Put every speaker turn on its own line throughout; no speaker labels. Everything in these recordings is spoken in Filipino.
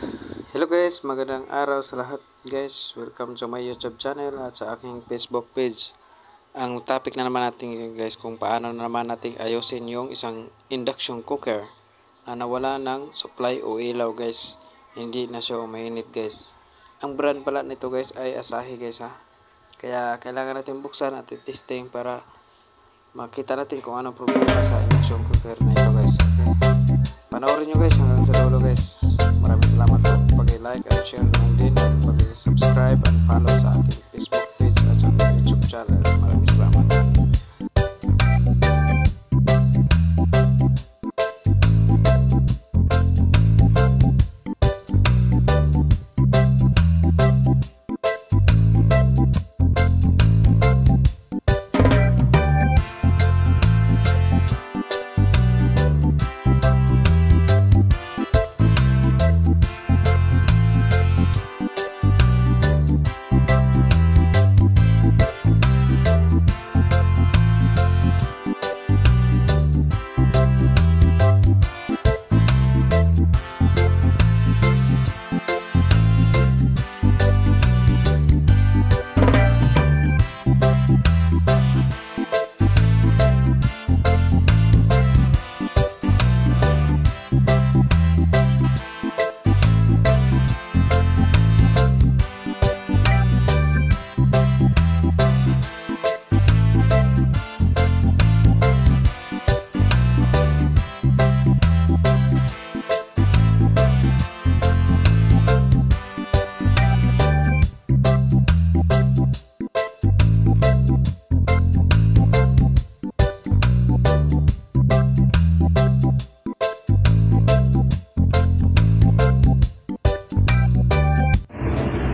Hello guys, magandang araw sa lahat guys. Welcome to my YouTube channel at sa aking Facebook page. Ang topic na naman natin guys, kung paano na naman natin ayusin yung isang induction cooker na nawala ng supply o ilaw guys. Hindi na siya umainit guys. Ang brand pala nito guys ay Asahi guys ha. Kaya kailangan natin buksan at testing para makita natin kung anong problema sa induction cooker na ito guys. Panoorin nyo guys hanggang sa dulo guys. Maraming salamat po pag-like and share naman din at pag-subscribe and follow sa aking Facebook page at sa aking YouTube channel. Maraming salamat.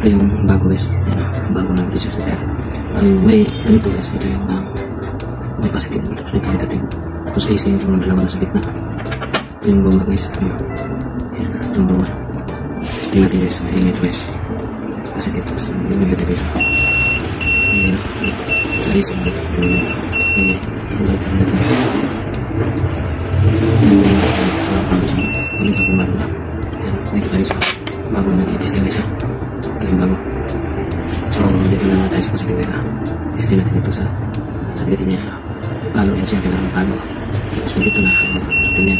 Ito yung bago guys, yan, bago na recertified. May ganito guys, ito yung may pasikip na ito, negative. Tapos AC yung dalawa na sa gitna. Ito yung bawa guys, yan, ito yung bawa. Testing natin guys, may ito guys, pasikip, tapos yung negative ito. Yan, sa AC yung natin guys. Ito yung bago na. Yan, dito tayo sa bago natin testing guys. Ito yung bago. So, dito na tayo sa positive na. Testing natin ito sa negative niya. Palo yan siya, kailangan palo. So, dito na. Ganyan.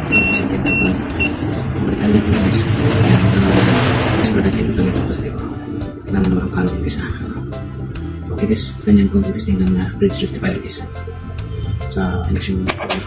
Palo positive na palo. Balikan natin guys. Kaya ito na. Explore natin lang ito positive. Kailangan naman ang palo guys ha. Okay guys, ganyan kung testing ng bridge rectifier guys. Sa induction cooker.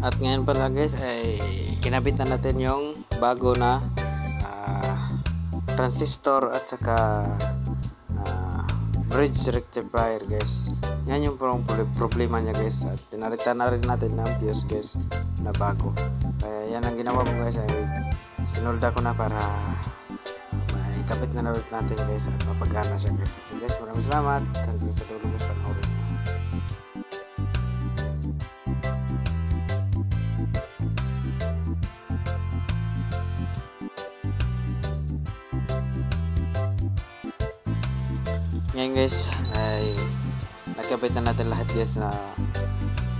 At ngayon pala guys ay kinabit na natin yung bago na transistor at saka bridge rectifier guys. Yan yung problema niya guys. At pinalitan na rin natin ng fuse guys na bago. Kaya yan ang ginawa ko guys, ay sinolda ko na para ikabit na ulit natin guys at mapagana siya guys. Okay guys, maraming salamat. Hanggang sa dulo guys, panoorin nyo. Ngayon guys ay nagkabit na natin lahat guys na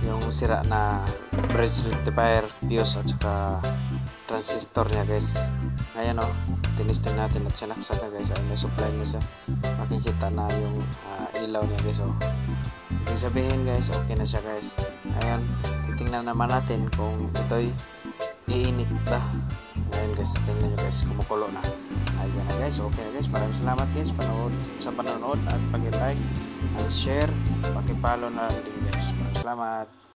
yung sira na bridge rectifier, fuse at saka transistor niya guys. Ngayon tinisting natin at sinaksak na guys, ay may supply na siya. Makikita na yung ilaw niya guys. Ibig sabihin guys, okay na siya guys. Ngayon titingnan naman natin kung ito'y iinit ba. Ngayon guys, tingnan nyo guys, kumukulo na. Ayan na guys, okay na guys. Maraming salamat guys sa panonood at pag-like and share, paki-follow na din guys. Maraming salamat.